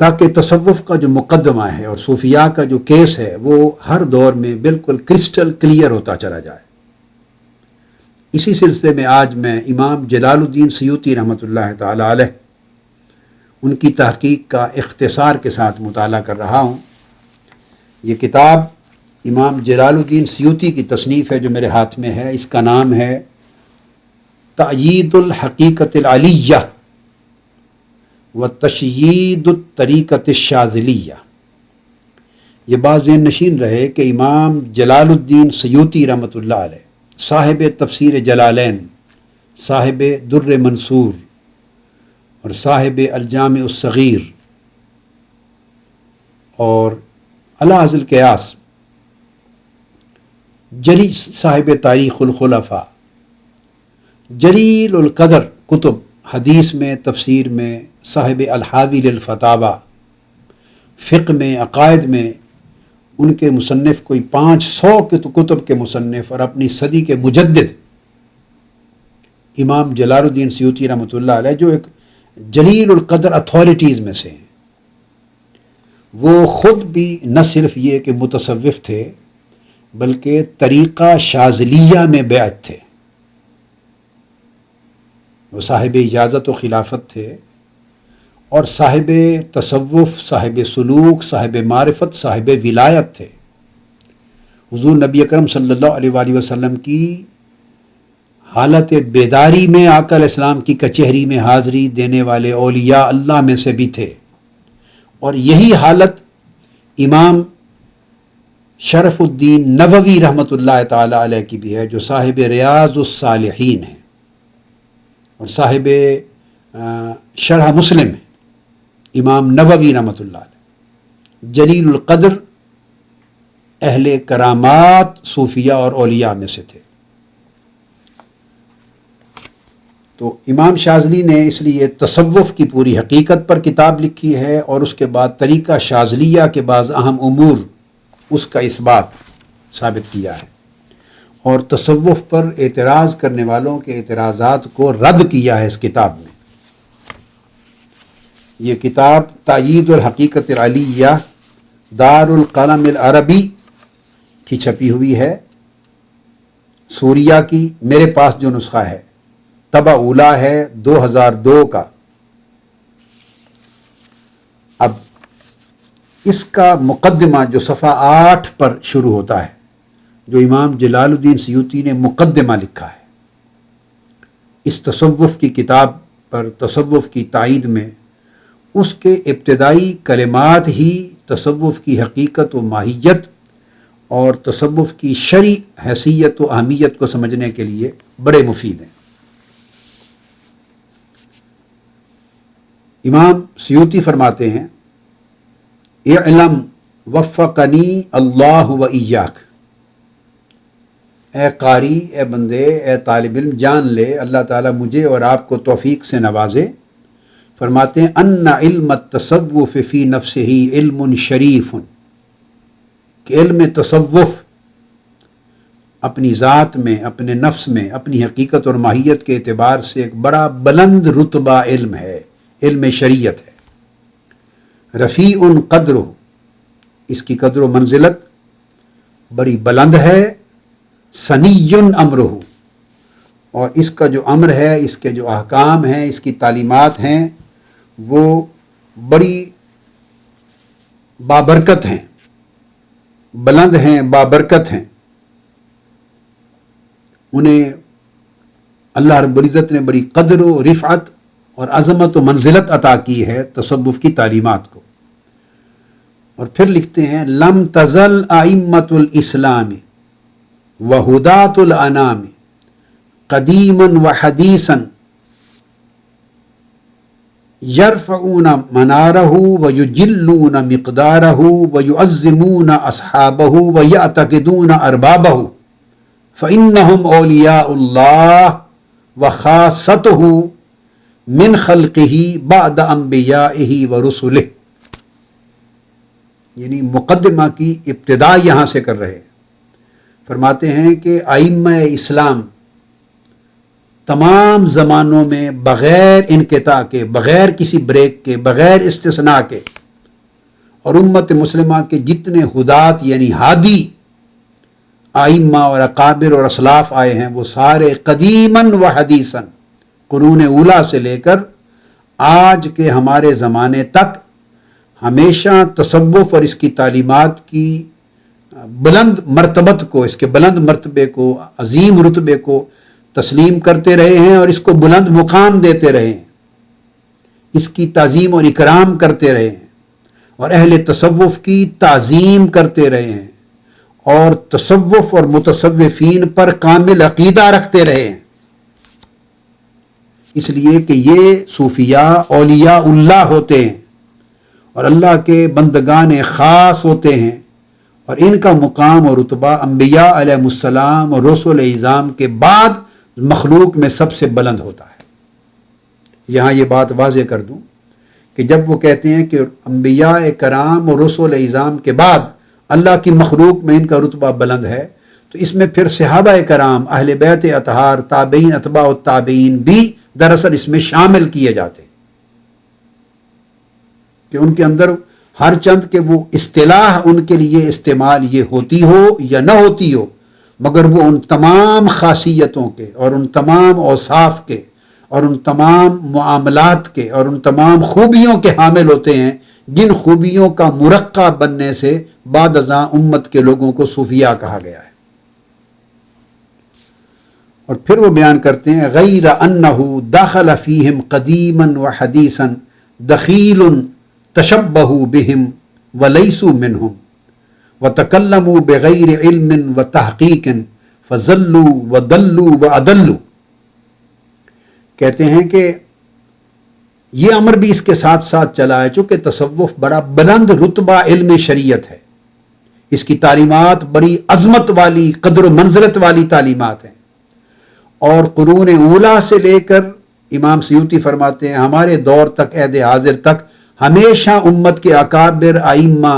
تاکہ تصوف کا جو مقدمہ ہے اور صوفیاء کا جو کیس ہے وہ ہر دور میں بالکل کرسٹل کلیئر ہوتا چلا جائے۔ اسی سلسلے میں آج میں امام جلال الدین سیوطی رحمۃ اللہ تعالی علیہ ان کی تحقیق کا اختصار کے ساتھ مطالعہ کر رہا ہوں۔ یہ کتاب امام جلال الدین سیوطی کی تصنیف ہے جو میرے ہاتھ میں ہے، اس کا نام ہے تأیید الحقیقت العلیہ و تشیید الطریقۃ الشاذلیہ۔ یہ بات ذہن نشین رہے کہ امام جلال الدین سیوطی رحمۃ اللہ علیہ صاحب تفسیر جلالین، صاحب در منصور اور صاحب الجامع الصغیر اور الاحظ القیاس، جلی صاحب تاریخ الخلفاء، جلیل القدر کتب حدیث میں، تفسیر میں، صاحب الحاوی للفتاوی، فقہ میں، عقائد میں، ان کے مصنف کوئی 500 کتب کے مصنف اور اپنی صدی کے مجدد امام جلال الدین سیوطی رحمۃ اللہ علیہ جو ایک جلیل القدر اتھارٹیز میں سے ہیں۔ وہ خود بھی نہ صرف یہ کہ متصوف تھے بلکہ طریقہ شاذلیہ میں بیعت تھے، وہ صاحب اجازت و خلافت تھے اور صاحب تصوف، صاحب سلوک، صاحب معرفت، صاحب ولایت تھے۔ حضور نبی اکرم صلی اللہ علیہ وآلہ وسلم کی حالت بیداری میں آقا علیہ السلام کی کچہری میں حاضری دینے والے اولیاء اللہ میں سے بھی تھے، اور یہی حالت امام شرف الدین نووی رحمۃ اللہ تعالی علیہ کی بھی ہے جو صاحب ریاض الصالحین ہیں اور صاحب شرح مسلم ہیں۔ امام نووی رحمۃ اللہ علیہ جلیل القدر اہل کرامات صوفیاء اور اولیاء میں سے تھے۔ تو امام شاذلی نے اس لیے تصوف کی پوری حقیقت پر کتاب لکھی ہے اور اس کے بعد طریقہ شاذلیہ کے بعض اہم امور اس کا اثبات ثابت کیا ہے اور تصوف پر اعتراض کرنے والوں کے اعتراضات کو رد کیا ہے اس کتاب میں۔ یہ کتاب تأیید الحقیقت العلیہ دار القلم العربی کی چھپی ہوئی ہے، سوریہ کی۔ میرے پاس جو نسخہ ہے طبع اولیٰ ہے 2002 کا۔ اب اس کا مقدمہ جو صفحہ 8 پر شروع ہوتا ہے، جو امام جلال الدین سیوطی نے مقدمہ لکھا ہے اس تصوف کی کتاب پر، تصوف کی تائید میں، اس کے ابتدائی کلمات ہی تصوف کی حقیقت و ماہیت اور تصوف کی شرعی حیثیت و اہمیت کو سمجھنے کے لیے بڑے مفید ہیں۔ امام سیوطی فرماتے ہیں اعلم وفقنی اللہ و ایاک، اے قاری، اے بندے، اے طالب علم، جان لے اللہ تعالیٰ مجھے اور آپ کو توفیق سے نوازے۔ فرماتے ہیں ان علم التصوف فی نفسہ علم شریف، کہ علم تصوف اپنی ذات میں، اپنے نفس میں، اپنی حقیقت اور ماہیت کے اعتبار سے ایک بڑا بلند رتبہ علم ہے، علم شریعت ہے۔ رفیع قدرہ، اس کی قدر و منزلت بڑی بلند ہے۔ سنی امرہ، اور اس کا جو امر ہے، اس کے جو احکام ہیں، اس کی تعلیمات ہیں، وہ بڑی بابرکت ہیں، بلند ہیں، بابرکت ہیں۔ انہیں اللہ رب العزت نے بڑی قدر و رفعت اور عظمت و منزلت عطا کی ہے تصوف کی تعلیمات کو۔ اور پھر لکھتے ہیں لم تزل ائمۃ الاسلام وہداۃ الانام قدیما وحدیثا یرفعون منارہ ویجلون مقدارہ ویعظمون اصحابہ ویعتقدون اربابہ فإنہم اولیاء اللہ وخاصتہ من خلقہ بعد انبیائہ ورسلہ۔ یعنی مقدمہ کی ابتدا یہاں سے کر رہے، فرماتے ہیں کہ ائمہ اسلام تمام زمانوں میں بغیر انقطاع کے، بغیر کسی بریک کے، بغیر استثناء کے اور امت مسلمہ کے جتنے ہدات یعنی ہادی آئمہ اور اکابر اور اسلاف آئے ہیں وہ سارے قدیماً و حدیثاً قرون اولیٰ سے لے کر آج کے ہمارے زمانے تک ہمیشہ تصوف اور اس کی تعلیمات کی بلند مرتبت کو، اس کے بلند مرتبے کو، عظیم رتبے کو تسلیم کرتے رہے ہیں اور اس کو بلند مقام دیتے رہے ہیں، اس کی تعظیم اور اکرام کرتے رہے ہیں اور اہل تصوف کی تعظیم کرتے رہے ہیں اور تصوف اور متصوفین پر کامل عقیدہ رکھتے رہے ہیں، اس لیے کہ یہ صوفیاء اولیاء اللہ ہوتے ہیں اور اللہ کے بندگان خاص ہوتے ہیں اور ان کا مقام اور رتبہ انبیاء علیہ السلام اور رسول اعظام کے بعد مخلوق میں سب سے بلند ہوتا ہے۔ یہاں یہ بات واضح کر دوں کہ جب وہ کہتے ہیں کہ انبیاء کرام اور رسول اعظام کے بعد اللہ کی مخلوق میں ان کا رتبہ بلند ہے، تو اس میں پھر صحابہ کرام، اہل بیت اطہار، تابعین، اتباع التابعین بھی دراصل اس میں شامل کیے جاتے ہیں کہ ان کے اندر ہر چند کہ وہ اصطلاح ان کے لیے استعمال یہ ہوتی ہو یا نہ ہوتی ہو، مگر وہ ان تمام خاصیتوں کے اور ان تمام اوصاف کے اور ان تمام معاملات کے اور ان تمام خوبیوں کے حامل ہوتے ہیں جن خوبیوں کا مرقع بننے سے بعد ازاں امت کے لوگوں کو صوفیاء کہا گیا ہے۔ اور پھر وہ بیان کرتے ہیں غیر انہ دخل فیہم قدیما و حدیثا دخیل تشبہوا بہم ولیسوا منہم وتکلموا بغیر علم و تحقیق فضلوا وضلوا واضلوا۔ کہتے ہیں کہ یہ امر بھی اس کے ساتھ ساتھ چلا ہے، چونکہ تصوف بڑا بلند رتبہ علم شریعت ہے، اس کی تعلیمات بڑی عظمت والی، قدر و منزلت والی تعلیمات ہیں، اور قرون اولیٰ سے لے کر امام سیوطی فرماتے ہیں ہمارے دور تک، عہد حاضر تک ہمیشہ امت کے اکابر ائمہ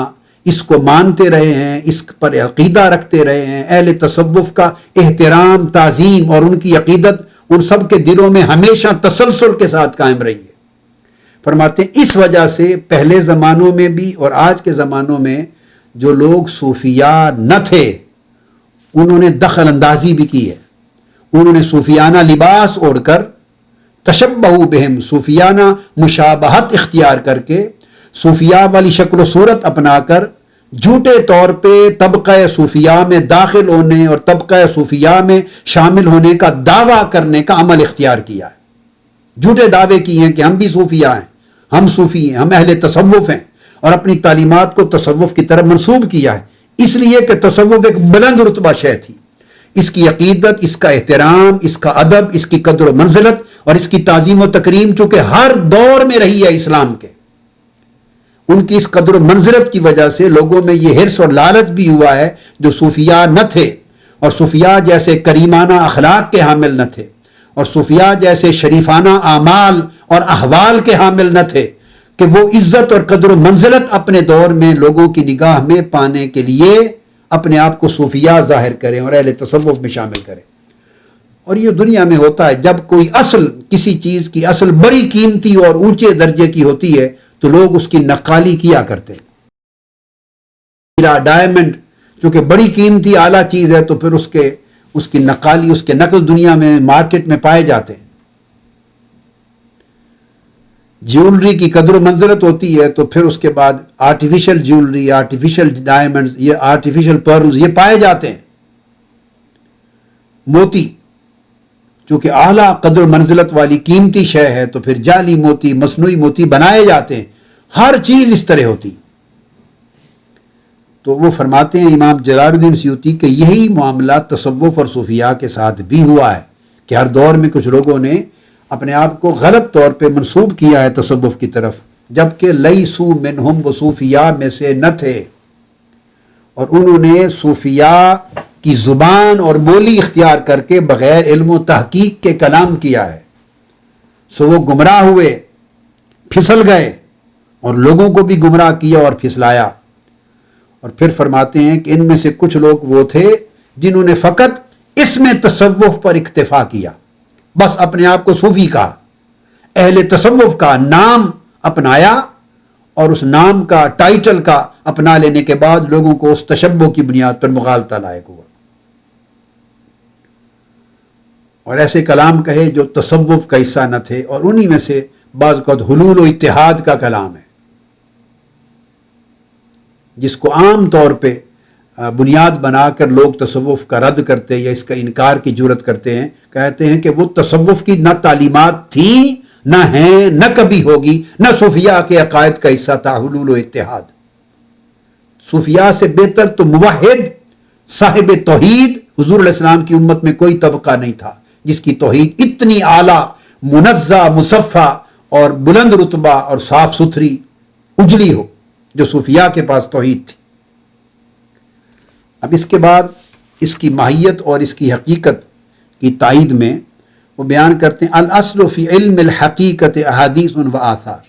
اس کو مانتے رہے ہیں، اس پر عقیدہ رکھتے رہے ہیں، اہل تصوف کا احترام، تعظیم اور ان کی عقیدت ان سب کے دلوں میں ہمیشہ تسلسل کے ساتھ قائم رہی ہے۔ فرماتے ہیں اس وجہ سے پہلے زمانوں میں بھی اور آج کے زمانوں میں جو لوگ صوفیاء نہ تھے انہوں نے دخل اندازی بھی کی ہے، انہوں نے صوفیانہ لباس اوڑھ کر، تشبہوا بہم، صوفیانہ مشابہت اختیار کر کے، صوفیاء والی شکل و صورت اپنا کر جھوٹے طور پہ طبقہ صوفیاء میں داخل ہونے اور طبقہ صوفیاء میں شامل ہونے کا دعویٰ کرنے کا عمل اختیار کیا ہے۔ جھوٹے دعوے کیے ہیں کہ ہم بھی صوفیاء ہیں، ہم صوفی ہیں، ہم اہل تصوف ہیں، اور اپنی تعلیمات کو تصوف کی طرف منسوب کیا ہے، اس لیے کہ تصوف ایک بلند رتبہ شے تھی، اس کی عقیدت، اس کا احترام، اس کا ادب، اس کی قدر و منزلت اور اس کی تعظیم و تکریم چونکہ ہر دور میں رہی ہے اسلام کے، ان کی اس قدر و منزلت کی وجہ سے لوگوں میں یہ حرص اور لالچ بھی ہوا ہے جو صوفیاء نہ تھے اور صوفیاء جیسے کریمانہ اخلاق کے حامل نہ تھے اور صوفیاء جیسے شریفانہ اعمال اور احوال کے حامل نہ تھے، کہ وہ عزت اور قدر و منزلت اپنے دور میں لوگوں کی نگاہ میں پانے کے لیے اپنے آپ کو صوفیاء ظاہر کریں اور اہل تصوف میں شامل کریں۔ اور یہ دنیا میں ہوتا ہے، جب کوئی اصل، کسی چیز کی اصل بڑی قیمتی اور اونچے درجے کی ہوتی ہے تو لوگ اس کی نقالی کیا کرتے ہیں۔ ہیرا، ڈائمنڈ چونکہ بڑی قیمتی اعلیٰ چیز ہے تو پھر اس کی نقالی، اس کے نقل دنیا میں، مارکیٹ میں پائے جاتے ہیں۔ جیولری کی قدر و منزلت ہوتی ہے تو پھر اس کے بعد آرٹیفیشل جیولری، آرٹیفیشل ڈائمنڈز، یہ آرٹیفیشل پرلز یہ پائے جاتے ہیں۔ موتی چونکہ اعلیٰ قدر و منزلت والی قیمتی شے ہے تو پھر جعلی موتی، مصنوعی موتی بنائے جاتے ہیں، ہر چیز اس طرح ہوتی۔ تو وہ فرماتے ہیں امام جلال الدین سیوطی کہ یہی معاملہ تصوف اور صوفیاء کے ساتھ بھی ہوا ہے کہ ہر دور میں کچھ لوگوں نے اپنے آپ کو غلط طور پہ منسوب کیا ہے تصوف کی طرف، جبکہ لیسوا منہم، وہ صوفیاء میں سے نہ تھے، اور انہوں نے صوفیاء کی زبان اور بولی اختیار کر کے بغیر علم و تحقیق کے کلام کیا ہے، سو وہ گمراہ ہوئے، پھسل گئے اور لوگوں کو بھی گمراہ کیا اور پھسلایا۔ اور پھر فرماتے ہیں کہ ان میں سے کچھ لوگ وہ تھے جنہوں نے فقط اس میں تصوف پر اکتفا کیا، بس اپنے آپ کو صوفی کہا، اہل تصوف کا نام اپنایا اور اس نام کا ٹائٹل کا اپنا لینے کے بعد لوگوں کو اس تشبہ کی بنیاد پر مغالطہ لائق ہوا، اور ایسے کلام کہے جو تصوف کا حصہ نہ تھے، اور انہی میں سے بعض اوقات حلول و اتحاد کا کلام ہے، جس کو عام طور پہ بنیاد بنا کر لوگ تصوف کا رد کرتے یا اس کا انکار کی جرت کرتے ہیں، کہتے ہیں کہ وہ تصوف کی نہ تعلیمات تھیں، نہ ہیں، نہ کبھی ہوگی، نہ صوفیاء کے عقائد کا حصہ تھا حلول و اتحاد۔ صوفیاء سے بہتر تو موحد صاحب توحید حضور علیہ السلام کی امت میں کوئی طبقہ نہیں تھا جس کی توحید اتنی اعلیٰ، منزہ، مصفہ اور بلند رتبہ اور صاف ستھری اجلی ہو جو صوفیاء کے پاس توحید تھی۔ اب اس کے بعد اس کی ماہیت اور اس کی حقیقت کی تائید میں وہ بیان کرتے ہیں الاصل فی علم الحقیقت احادیث و آثار۔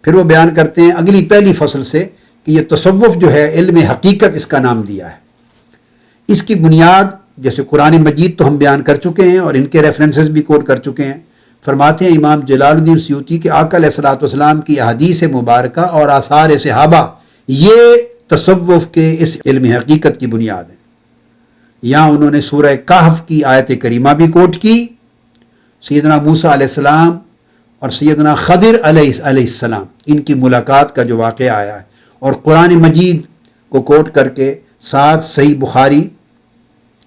پھر وہ بیان کرتے ہیں اگلی پہلی فصل سے کہ یہ تصوف جو ہے علم حقیقت اس کا نام دیا ہے، اس کی بنیاد جیسے قرآن مجید تو ہم بیان کر چکے ہیں اور ان کے ریفرنسز بھی کوٹ کر چکے ہیں۔ فرماتے ہیں امام جلال الدین سیوطی کہ آقا علیہ الصلوۃ والسلام کی احادیث مبارکہ اور آثار صحابہ یہ تصوف کے اس علم حقیقت کی بنیاد ہے۔ یہاں انہوں نے سورہ کہف کی آیت کریمہ بھی کوٹ کی، سیدنا موسیٰ علیہ السلام اور سیدنا خضر علیہ السلام ان کی ملاقات کا جو واقعہ آیا ہے، اور قرآن مجید کو کوٹ کر کے ساتھ صحیح بخاری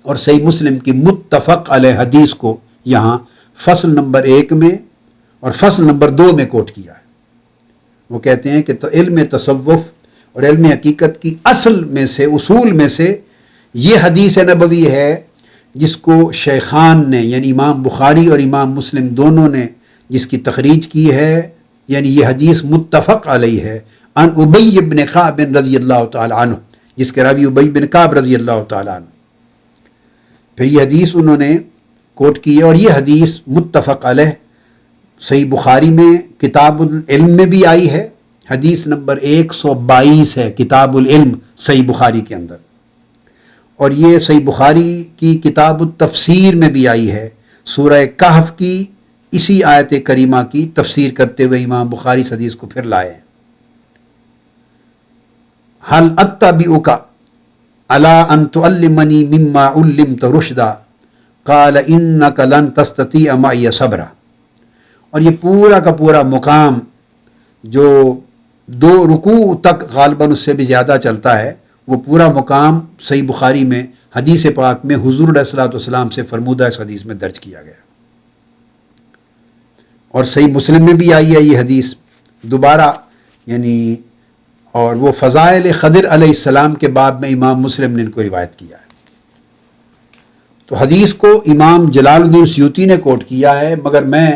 اور صحیح مسلم کی متفق علیہ حدیث کو یہاں فصل نمبر 1 میں اور فصل نمبر 2 میں کوٹ کیا ہے۔ وہ کہتے ہیں کہ علم تصوف اور علم حقیقت کی اصل میں سے، اصول میں سے یہ حدیث نبوی ہے جس کو شیخان نے یعنی امام بخاری اور امام مسلم دونوں نے جس کی تخریج کی ہے، یعنی یہ حدیث متفق علیہ ہے، عن ابی بن کعب رضی اللہ تعالی عنہ، جس کے راوی ابی بن کعب رضی اللہ تعالی عنہ۔ پھر یہ حدیث انہوں نے کوٹ کی ہے، اور یہ حدیث متفق علیہ صحیح بخاری میں کتاب العلم میں بھی آئی ہے، حدیث نمبر 122 ہے کتاب العلم صحیح بخاری کے اندر، اور یہ صحیح بخاری کی کتاب التفسیر میں بھی آئی ہے۔ سورہ کہف کی اسی آیت کریمہ کی تفسیر کرتے ہوئے امام بخاری اس حدیث کو پھر لائے ہیں۔ حل اتبعک علی ان تعلمنی مما علمت رشدا قال انک لن تستطیع معی صبرا۔ اور یہ پورا کا پورا مقام جو 2 رکوع تک غالباً اس سے بھی زیادہ چلتا ہے، وہ پورا مقام صحیح بخاری میں حدیث پاک میں حضور علیہ الصلوۃ والسلام سے فرمودہ اس حدیث میں درج کیا گیا، اور صحیح مسلم میں بھی آئی ہے یہ حدیث دوبارہ، یعنی اور وہ فضائل خضر علیہ السلام کے باب میں امام مسلم نے ان کو روایت کیا ہے۔ تو حدیث کو امام جلال الدین سیوطی نے کوٹ کیا ہے، مگر میں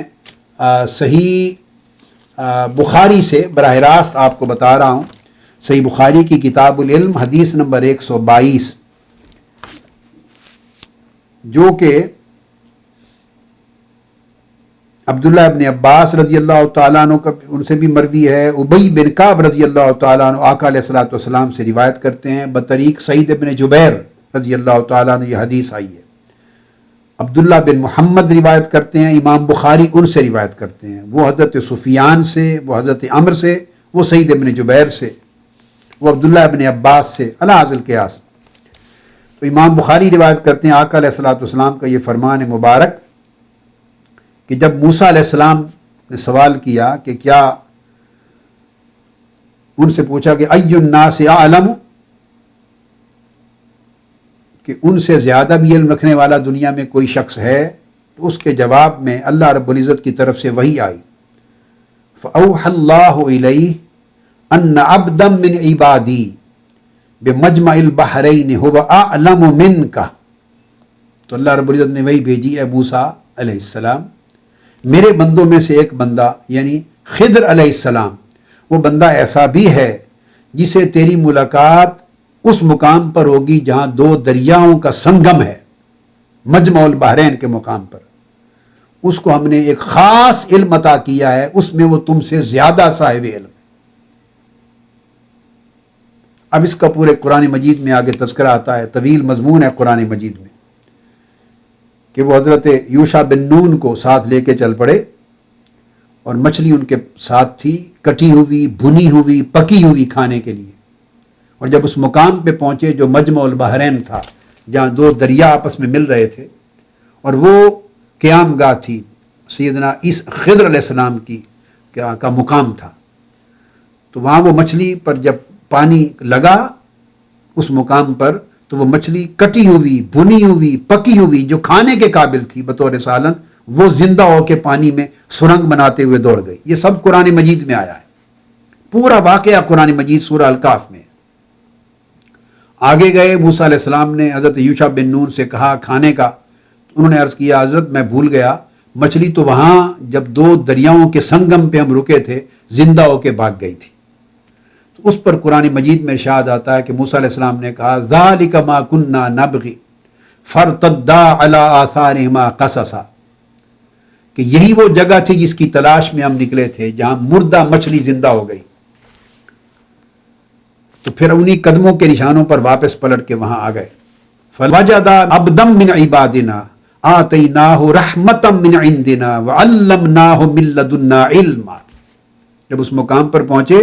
صحیح بخاری سے براہ راست آپ کو بتا رہا ہوں۔ صحیح بخاری کی کتاب العلم حدیث نمبر 122 جو کہ عبداللہ ابن عباس رضی اللہ تعالیٰ عنہ کا ان سے بھی مروی ہے، ابی بن کعب رضی اللہ تعالیٰ عنہ آقا علیہ الصلوۃ والسلام سے روایت کرتے ہیں، بطریق سعید ابن جبیر رضی اللہ تعالیٰ عنہ یہ حدیث آئی ہے۔ عبداللہ بن محمد روایت کرتے ہیں، امام بخاری ان سے روایت کرتے ہیں، وہ حضرت سفیان سے، وہ حضرت عمر سے، وہ سعید ابن جبیر سے، وہ عبداللہ ابن عباس سے علی ذی القیاس۔ تو امام بخاری روایت کرتے ہیں آقا علیہ الصلوۃ والسلام کا یہ فرمان مبارک کہ جب موسیٰ علیہ السلام نے سوال کیا کہ کیا، ان سے پوچھا کہ ای الناس اعلم، کہ ان سے زیادہ بھی علم رکھنے والا دنیا میں کوئی شخص ہے، تو اس کے جواب میں اللہ رب العزت کی طرف سے وحی آئی، فأوحى اللہ الیہ ان عبدا من عبادی بمجمع البحرین هو اعلم منک۔ تو اللہ رب العزت نے وحی بھیجی ہے موسیٰ علیہ السلام، میرے بندوں میں سے ایک بندہ یعنی خضر علیہ السلام، وہ بندہ ایسا بھی ہے جسے تیری ملاقات اس مقام پر ہوگی جہاں 2 دریاؤں کا سنگم ہے، مجمع البحرین کے مقام پر، اس کو ہم نے ایک خاص علم عطا کیا ہے، اس میں وہ تم سے زیادہ صاحب علم ہے۔ اب اس کا پورے قرآن مجید میں آگے تذکرہ آتا ہے، طویل مضمون ہے قرآن مجید میں، کہ وہ حضرت یوشع بن نون کو ساتھ لے کے چل پڑے اور مچھلی ان کے ساتھ تھی، کٹی ہوئی، بھنی ہوئی، پکی ہوئی کھانے کے لیے۔ اور جب اس مقام پہ پہنچے جو مجمع البحرین تھا، جہاں دو دریا آپس میں مل رہے تھے، اور وہ قیام گاہ تھی سیدنا خضر علیہ السلام کی کا مقام تھا، تو وہاں وہ مچھلی پر جب پانی لگا اس مقام پر، تو وہ مچھلی کٹی ہوئی، بھنی ہوئی، پکی ہوئی، جو کھانے کے قابل تھی بطور سالن، وہ زندہ ہو کے پانی میں سرنگ بناتے ہوئے دوڑ گئی۔ یہ سب قرآن مجید میں آیا ہے، پورا واقعہ قرآن مجید سورہ الکاف میں ہے۔ آگے گئے، موسیٰ علیہ السلام نے حضرت یوشع بن نون سے کہا کھانے کا، انہوں نے عرض کیا حضرت میں بھول گیا، مچھلی تو وہاں جب دو دریاؤں کے سنگم پہ ہم رکے تھے زندہ ہو کے بھاگ گئی تھی۔ تو اس پر قرآن مجید میں ارشاد آتا ہے کہ موسیٰ علیہ السلام نے کہا ذالک ما کنا نبغی فرتدا علی آثارہما قصصا، کہ یہی وہ جگہ تھی جس کی تلاش میں ہم نکلے تھے، جہاں مردہ مچھلی زندہ ہو گئی۔ تو پھر انہی قدموں کے نشانوں پر واپس پلٹ کے وہاں آ گئے۔ فوجدا عبدا من عبادنا آتیناہ رحمتا من عندنا وعلمناہ من لدنا علما، جب اس مقام پر پہنچے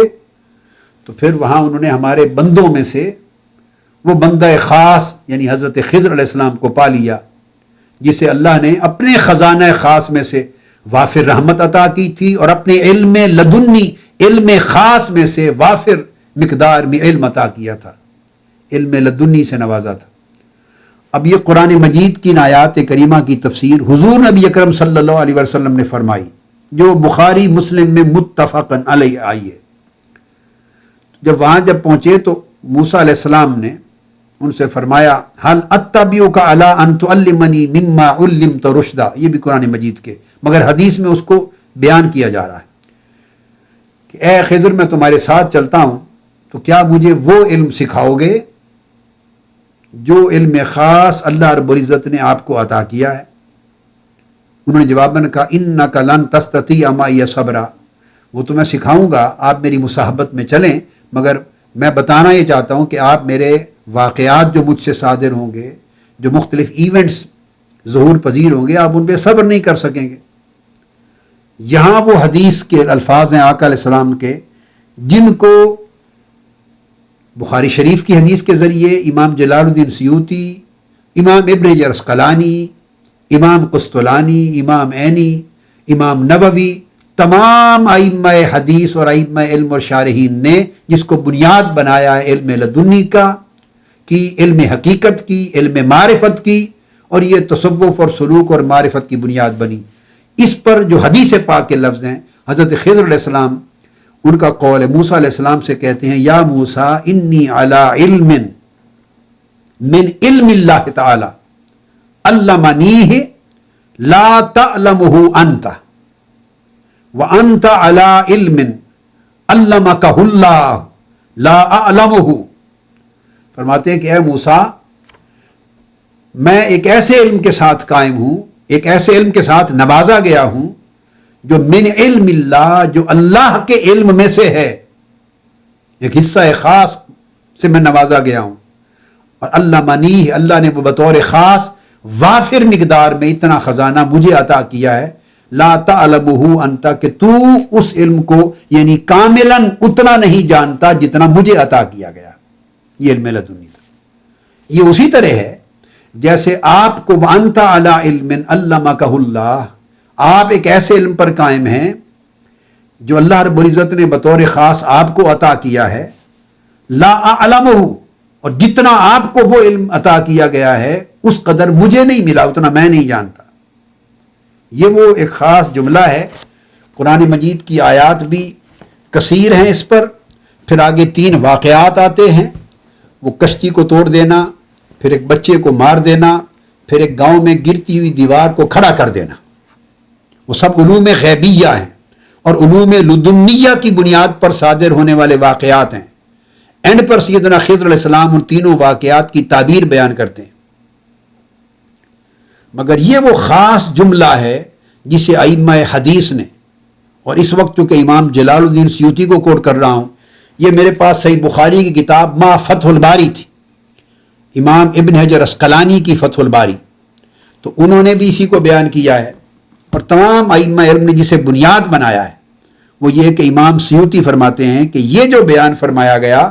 تو پھر وہاں انہوں نے ہمارے بندوں میں سے وہ بندہ خاص یعنی حضرت خضر علیہ السلام کو پا لیا، جسے اللہ نے اپنے خزانہ خاص میں سے وافر رحمت عطا کی تھی، اور اپنے علم لدنی علم خاص میں سے وافر مقدار میں علم عطا کیا تھا، علم لدنی سے نوازا تھا۔ اب یہ قرآن مجید کی آیات کریمہ کی تفسیر حضور نبی اکرم صلی اللہ علیہ وسلم نے فرمائی، جو بخاری مسلم میں متفقن علیہ آئی ہے۔ جب وہاں پہنچے تو موسیٰ علیہ السلام نے ان سے فرمایا حل اتبعک علی ان تعلمنی مما علمت رشدا، یہ بھی قرآن مجید کے، مگر حدیث میں اس کو بیان کیا جا رہا ہے کہ اے خضر میں تمہارے ساتھ چلتا ہوں تو کیا مجھے وہ علم سکھاؤ گے جو علم خاص اللہ رب العزت نے آپ کو عطا کیا ہے؟ انہوں نے جواب میں کہا انک لن تستطیع معی صبرا، وہ تو میں سکھاؤں گا، آپ میری مصاحبت میں چلیں، مگر میں بتانا یہ چاہتا ہوں کہ آپ میرے واقعات جو مجھ سے صادر ہوں گے، جو مختلف ایونٹس ظہور پذیر ہوں گے، آپ ان پہ صبر نہیں کر سکیں گے۔ یہاں وہ حدیث کے الفاظ ہیں آقا علیہ السلام کے، جن کو بخاری شریف کی حدیث کے ذریعے امام جلال الدین سیوطی، امام ابن حجر عسقلانی، امام قسطلانی، امام عینی، امام نووی، تمام ائمہ حدیث اور ائمہ علم اور شارحین نے جس کو بنیاد بنایا ہے علم لدنی کا، کی علم حقیقت کی، علم معرفت کی، اور یہ تصوف اور سلوک اور معرفت کی بنیاد بنی۔ اس پر جو حدیث پاک کے لفظ ہیں، حضرت خضر علیہ السلام ان کا قول ہے، موسیٰ علیہ السلام سے کہتے ہیں یا موسیٰ انی علی علم من علم اللہ تعالی علمنیہ لا تعلمہ انت وانت علی علم علمکہ اللہ لا اعلمہ۔ فرماتے ہیں کہ اے موسیٰ، میں ایک ایسے علم کے ساتھ قائم ہوں، ایک ایسے علم کے ساتھ نوازا گیا ہوں جو من علم اللہ، جو اللہ کے علم میں سے ہے، ایک حصہ خاص سے میں نوازا گیا ہوں، اور اللہ منی، اللہ نے وہ بطور خاص وافر مقدار میں اتنا خزانہ مجھے عطا کیا ہے، لا تعلمہ انت، کہ تو اس علم کو یعنی کاملاً اتنا نہیں جانتا جتنا مجھے عطا کیا گیا۔ یہ علم لدنی تھا۔ یہ اسی طرح ہے جیسے آپ کو وانت علی علم علمکہ اللہ، آپ ایک ایسے علم پر قائم ہیں جو اللہ رب العزت نے بطور خاص آپ کو عطا کیا ہے، لا اعلمہ، اور جتنا آپ کو وہ علم عطا کیا گیا ہے اس قدر مجھے نہیں ملا، اتنا میں نہیں جانتا۔ یہ وہ ایک خاص جملہ ہے۔ قرآن مجید کی آیات بھی کثیر ہیں اس پر۔ پھر آگے 3 واقعات آتے ہیں، وہ کشتی کو توڑ دینا، پھر ایک بچے کو مار دینا، پھر ایک گاؤں میں گرتی ہوئی دیوار کو کھڑا کر دینا۔ وہ سب علوم غیبیہ ہیں اور علوم لدنیہ کی بنیاد پر صادر ہونے والے واقعات ہیں۔ اینڈ پر سیدنا خضر علیہ السلام ان تینوں واقعات کی تعبیر بیان کرتے ہیں، مگر یہ وہ خاص جملہ ہے جسے ائمہ حدیث نے، اور اس وقت چونکہ امام جلال الدین سیوطی کو کوٹ کر رہا ہوں، یہ میرے پاس صحیح بخاری کی کتاب ما فتح الباری تھی، امام ابن حجر عسقلانی کی فتح الباری، تو انہوں نے بھی اسی کو بیان کیا ہے اور تمام ائمہ علم نے جسے بنیاد بنایا ہے وہ یہ کہ امام سیوطی فرماتے ہیں کہ یہ جو بیان فرمایا گیا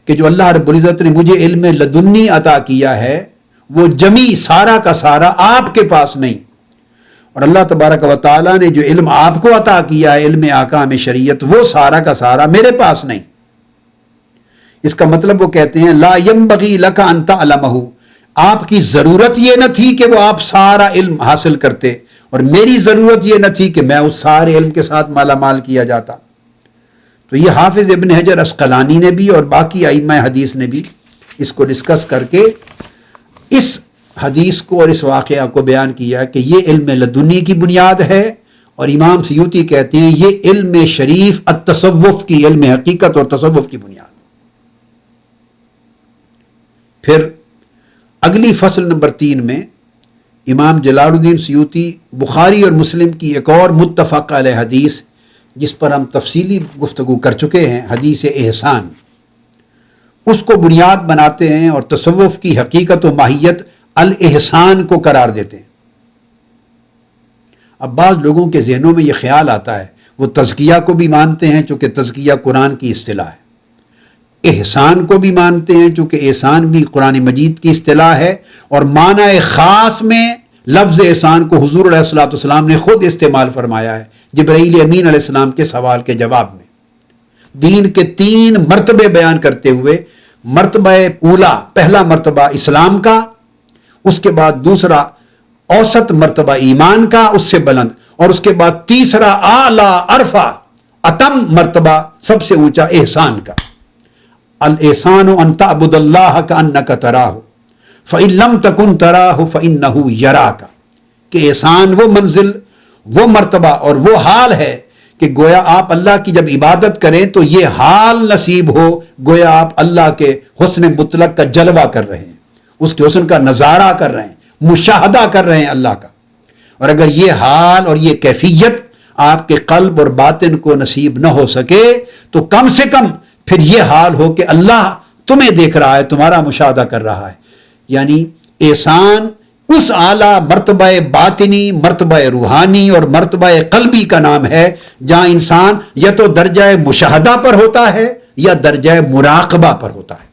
کہ جو اللہ رب العزت نے مجھے علم لدنی عطا کیا ہے وہ جمی سارا کا سارا آپ کے پاس نہیں، اور اللہ تبارک و تعالیٰ نے جو علم آپ کو عطا کیا ہے علم احکام شریعت وہ سارا کا سارا میرے پاس نہیں۔ اس کا مطلب وہ کہتے ہیں لا ينبغي لك ان تعلمه، آپ کی ضرورت یہ نہ تھی کہ وہ آپ سارا علم حاصل کرتے، اور میری ضرورت یہ نہ تھی کہ میں اس سارے علم کے ساتھ مالا مال کیا جاتا۔ تو یہ حافظ ابن حجر عسقلانی نے بھی اور باقی ائمہ حدیث نے بھی اس کو ڈسکس کر کے اس حدیث کو اور اس واقعہ کو بیان کیا کہ یہ علم لدنی کی بنیاد ہے، اور امام سیوطی کہتے ہیں یہ علم شریف التصوف کی، علم حقیقت اور تصوف کی بنیاد۔ پھر اگلی فصل نمبر 3 میں امام جلال الدین سیوطی بخاری اور مسلم کی ایک اور متفق علیہ حدیث جس پر ہم تفصیلی گفتگو کر چکے ہیں، حدیث احسان، اس کو بنیاد بناتے ہیں اور تصوف کی حقیقت و ماہیت الاحسان کو قرار دیتے ہیں۔ اب بعض لوگوں کے ذہنوں میں یہ خیال آتا ہے، وہ تزکیہ کو بھی مانتے ہیں چونکہ تزکیہ قرآن کی اصطلاح ہے، احسان کو بھی مانتے ہیں چونکہ احسان بھی قرآن مجید کی اصطلاح ہے، اور معنی خاص میں لفظ احسان کو حضور علیہ الصلوۃ والسلام نے خود استعمال فرمایا ہے جبرائیل امین علیہ السلام کے سوال کے جواب میں، دین کے 3 مرتبے بیان کرتے ہوئے مرتبہ اولا، پہلا مرتبہ اسلام کا، اس کے بعد دوسرا اوسط مرتبہ ایمان کا اس سے بلند، اور اس کے بعد تیسرا اعلیٰ عرفہ اتم مرتبہ سب سے اونچا احسان کا۔ الاحسان ان تعبد اللہ کانک تراہ فإن لم تکن تراہ فإنہ یراک، کہ احسان وہ منزل، وہ مرتبہ اور وہ حال ہے کہ گویا آپ اللہ کی جب عبادت کریں تو یہ حال نصیب ہو گویا آپ اللہ کے حسن مطلق کا جلوہ کر رہے ہیں، اس کے حسن کا نظارہ کر رہے ہیں، مشاہدہ کر رہے ہیں اللہ کا، اور اگر یہ حال اور یہ کیفیت آپ کے قلب اور باطن کو نصیب نہ ہو سکے تو کم سے کم پھر یہ حال ہو کہ اللہ تمہیں دیکھ رہا ہے، تمہارا مشاہدہ کر رہا ہے۔ یعنی احسان اس اعلیٰ مرتبہ باطنی، مرتبہ روحانی اور مرتبہ قلبی کا نام ہے جہاں انسان یا تو درجہ مشاہدہ پر ہوتا ہے یا درجہ مراقبہ پر ہوتا ہے۔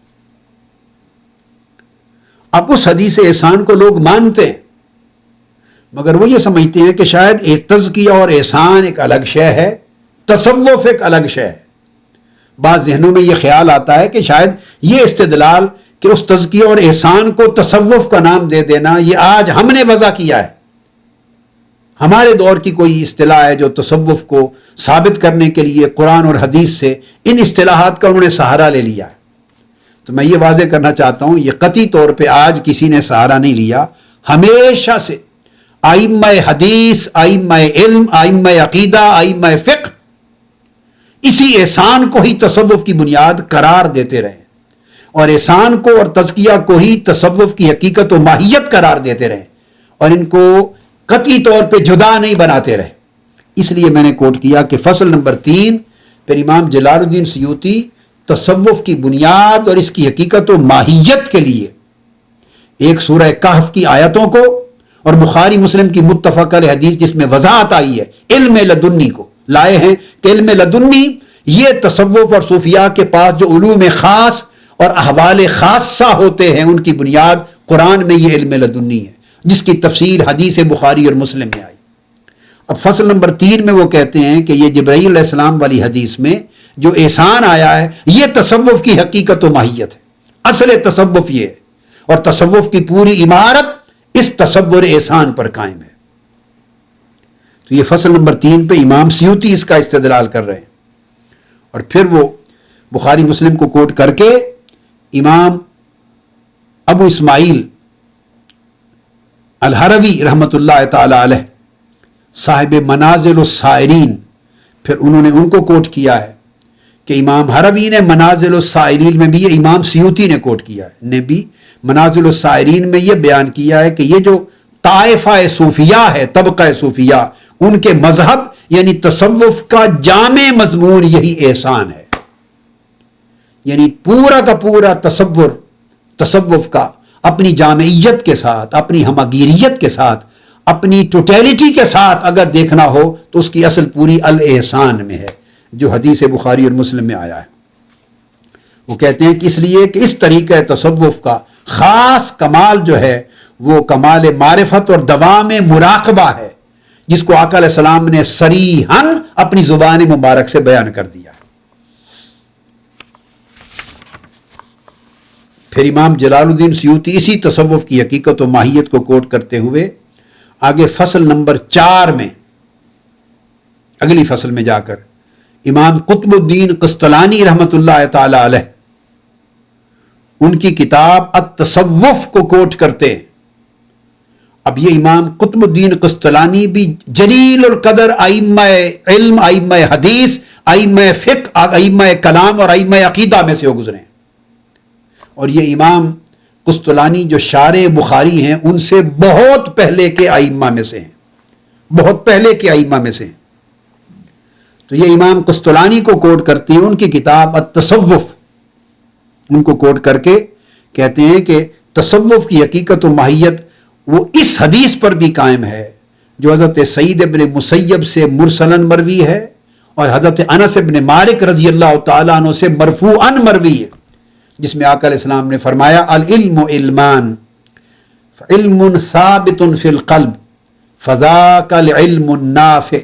اب اس حدیث احسان کو لوگ مانتے ہیں مگر وہ یہ سمجھتے ہیں کہ شاید تزکیہ اور احسان ایک الگ شے ہے، تصوف ایک الگ شے ہے۔ بعض ذہنوں میں یہ خیال آتا ہے کہ شاید یہ استدلال کہ اس تزکیہ اور احسان کو تصوف کا نام دے دینا یہ آج ہم نے وضع کیا ہے، ہمارے دور کی کوئی اصطلاح ہے جو تصوف کو ثابت کرنے کے لیے قرآن اور حدیث سے ان اصطلاحات کا انہوں نے سہارا لے لیا ہے۔ تو میں یہ واضح کرنا چاہتا ہوں یہ قطعی طور پہ آج کسی نے سہارا نہیں لیا، ہمیشہ سے ائمہ حدیث، ائمہ علم، ائمہ عقیدہ، ائمہ فقہ اسی احسان کو ہی تصوف کی بنیاد قرار دیتے رہے، اور احسان کو اور تزکیہ کو ہی تصوف کی حقیقت و ماہیت قرار دیتے رہے، اور ان کو قطعی طور پہ جدا نہیں بناتے رہے۔ اس لیے میں نے کوٹ کیا کہ فصل نمبر 3 پھر امام جلال الدین سیوطی تصوف کی بنیاد اور اس کی حقیقت و ماہیت کے لیے ایک سورہ کہف کی آیتوں کو اور بخاری مسلم کی متفق علیہ حدیث جس میں وضاحت آئی ہے علم لدنی کو لائے ہیں کہ علم لدنی یہ تصوف اور صوفیاء کے پاس جو علوم خاص اور احوال خاصہ ہوتے ہیں ان کی بنیاد قرآن میں یہ علم لدنی ہے جس کی تفصیل حدیث بخاری اور مسلم میں آئی۔ اب فصل نمبر 3 میں وہ کہتے ہیں کہ یہ جبرائیل علیہ السلام والی حدیث میں جو احسان آیا ہے یہ تصوف کی حقیقت و ماہیت ہے، اصل تصوف یہ ہے، اور تصوف کی پوری عمارت اس تصور احسان پر قائم ہے۔ تو یہ فصل نمبر 3 پہ امام سیوطی اس کا استدلال کر رہے ہیں، اور پھر وہ بخاری مسلم کو کوٹ کر کے امام ابو اسماعیل الحروی رحمۃ اللہ تعالی علیہ صاحب منازل السائرین، پھر انہوں نے ان کو کوٹ کیا ہے کہ امام حروی نے منازل السائرین میں بھی، یہ امام سیوطی نے کوٹ کیا ہے، نے بھی منازل السائرین میں یہ بیان کیا ہے کہ یہ جو طائفہ صوفیاء ہے، طبقہ صوفیاء، ان کے مذہب یعنی تصوف کا جامع مضمون یہی احسان ہے، یعنی پورا کا پورا تصوف کا اپنی جامعیت کے ساتھ، اپنی ہمگیریت کے ساتھ اپنی ٹوٹیلٹی کے ساتھ اگر دیکھنا ہو تو اس کی اصل پوری الاحسان میں ہے، جو حدیث بخاری اور مسلم میں آیا ہے۔ وہ کہتے ہیں کہ اس لیے کہ اس طریقہ تصوف کا خاص کمال جو ہے وہ کمال معرفت اور دوام مراقبہ ہے، جس کو آقا علیہ السلام نے صریحاً اپنی زبان مبارک سے بیان کر دیا۔ پھر امام جلال الدین سیوطی اسی تصوف کی حقیقت و ماہیت کو کوٹ کرتے ہوئے آگے فصل نمبر 4 میں، اگلی فصل میں جا کر امام قطب الدین قسطلانی رحمۃ اللہ تعالی علیہ ان کی کتاب التصوف کو کوٹ کرتے ہیں۔ اب یہ امام قطب الدین قسطلانی بھی جلیل القدر ائمہ علم، ائمہ حدیث، ائمہ فقہ، ائمہ کلام اور ائمہ عقیدہ میں سے ہو گزرے ہیں، اور یہ امام قسطلانی جو شارح بخاری ہیں ان سے بہت پہلے کے ائمہ میں سے ہیں، بہت پہلے کے ائمہ میں سے ہیں۔ تو یہ امام قسطلانی کو کوٹ کرتی ہیں، ان کی کتاب التصوف، ان کو کوٹ کر کے کہتے ہیں کہ تصوف کی حقیقت و ماہیت وہ اس حدیث پر بھی قائم ہے جو حضرت سعید ابن مسیب سے مرسلاً مروی ہے اور حضرت انس ابن مالک رضی اللہ تعالیٰ عنہ سے مرفوعاً مروی ہے، جس میں آقا علیہ السلام نے فرمایا العلم علمان، علم ثابت فی القلب فذاک العلم النافع،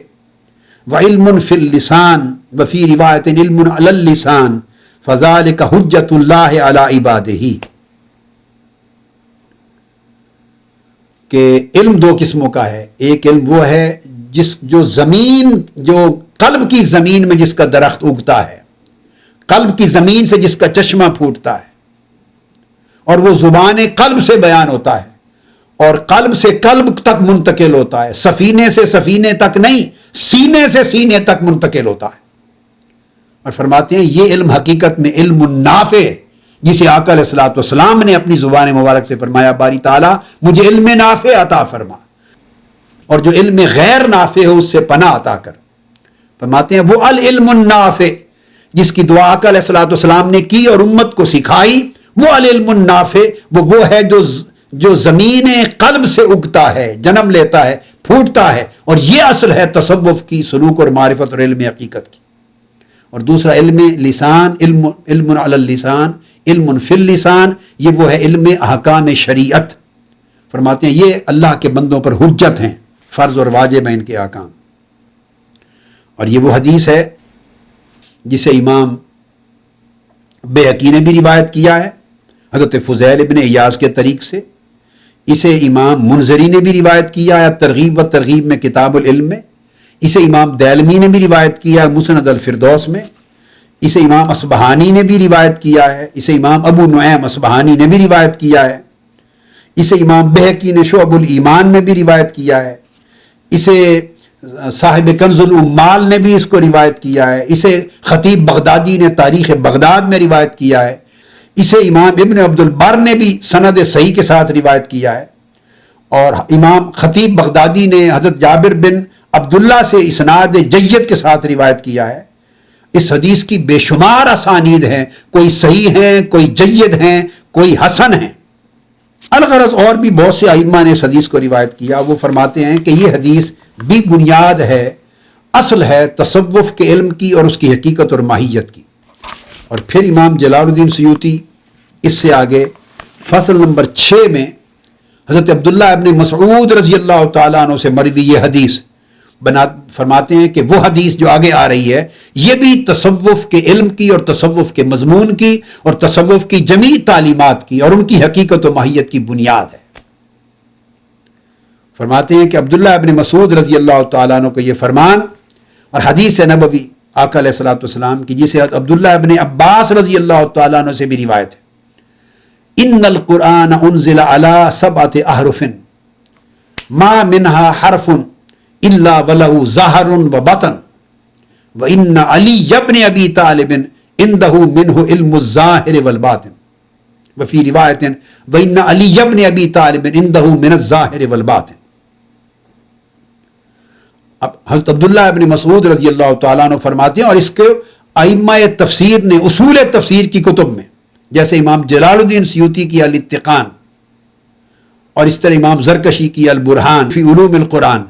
وعلم فی اللسان، وفی روایت علم علی اللسان فذالک حجت اللہ علی عبادہ۔ کہ علم دو قسموں کا ہے، ایک علم وہ ہے جو قلب کی زمین میں جس کا درخت اگتا ہے، قلب کی زمین سے جس کا چشمہ پھوٹتا ہے، اور وہ زبان قلب سے بیان ہوتا ہے اور قلب سے قلب تک منتقل ہوتا ہے، سفینے سے سفینے تک نہیں، سینے سے سینے تک منتقل ہوتا ہے۔ اور فرماتے ہیں یہ علم حقیقت میں علم النافع، جسے آقا علیہ الصلوۃ والسلام نے اپنی زبان مبارک سے فرمایا باری تعالیٰ مجھے علم نافع عطا فرما، اور جو علم غیر نافع ہو اس سے پناہ عطا کر۔ فرماتے ہیں وہ العلم النافع، جس کی دعا آقا علیہ الصلوۃ والسلام نے کی اور امت کو سکھائی، وہ العلم النافع وہ ہے جو زمین قلب سے اگتا ہے، جنم لیتا ہے، پھوٹتا ہے، اور یہ اصل ہے تصوف کی، سلوک اور معرفت اور علم حقیقت کی۔ اور دوسرا علم لسان، علم علی اللسان، علم فی اللسان، یہ وہ ہے علم احکام شریعت۔ فرماتے ہیں یہ اللہ کے بندوں پر حجت ہیں، فرض اور واجب ہیں ان کے احکام۔ اور یہ وہ حدیث ہے جسے امام بیہقی نے بھی روایت کیا ہے حضرت فضیل ابن ایاز کے طریق سے، اسے امام منذری نے بھی روایت کیا ہے ترغیب و ترغیب میں کتاب العلم میں، اسے امام دیلمی نے بھی روایت کیا ہے مسند الفردوس میں، اسے امام اصبہانی نے بھی روایت کیا ہے، اسے امام ابو نعیم اصبہانی نے بھی روایت کیا ہے، اسے امام بیہقی نے شعب الایمان میں بھی روایت کیا ہے، اسے صاحب کنز العمال نے بھی اس کو روایت کیا ہے، اسے خطیب بغدادی نے تاریخ بغداد میں روایت کیا ہے، اسے امام ابن عبد البر نے بھی سند صحیح کے ساتھ روایت کیا ہے، اور امام خطیب بغدادی نے حضرت جابر بن عبداللہ سے اسناد جید کے ساتھ روایت کیا ہے۔ اس حدیث کی بے شمار اسانید ہیں، کوئی صحیح ہیں، کوئی جید ہیں، کوئی حسن ہیں۔ الغرض اور بھی بہت سے ائمہ نے اس حدیث کو روایت کیا۔ وہ فرماتے ہیں کہ یہ حدیث بھی بنیاد ہے، اصل ہے تصوف کے علم کی اور اس کی حقیقت اور ماہیت کی۔ اور پھر امام جلال الدین سیوطی اس سے آگے فصل نمبر 6 میں حضرت عبداللہ ابن مسعود رضی اللہ تعالیٰ عنہ سے مروی یہ حدیث فرماتے ہیں کہ وہ حدیث جو آگے آ رہی ہے یہ بھی تصوف کے علم کی اور تصوف کے مضمون کی اور تصوف کی جمیع تعلیمات کی اور ان کی حقیقت و ماہیت کی بنیاد ہے۔ فرماتے ہیں کہ عبداللہ ابن مسعود رضی اللہ تعالیٰ عنہ کو یہ فرمان اور حدیث نبوی آقا علیہ الصلوۃ والسلام کی، جسے عبداللہ ابن عباس رضی اللہ تعالیٰ عنہ سے بھی روایت ہے، ان القرآن انزل علی 7 احرف ما منها حرف الا ولہ ظاہر و بطن وان علی ابن ابی طالب عنده منه علم الظاہر والباطن وفی روایت وان علی ابن ابی طالب عنده من الظاہر والباطن۔ اب حضرت عبداللہ ابن مسعود رضی اللہ تعالیٰ عنہ فرماتے ہیں، اور اس کے ائمہ تفسیر نے اصول تفسیر کی کتب میں جیسے امام جلال الدین سیوطی کی الاتقان اور اس طرح امام زرکشی کی البرہان فی علوم القرآن،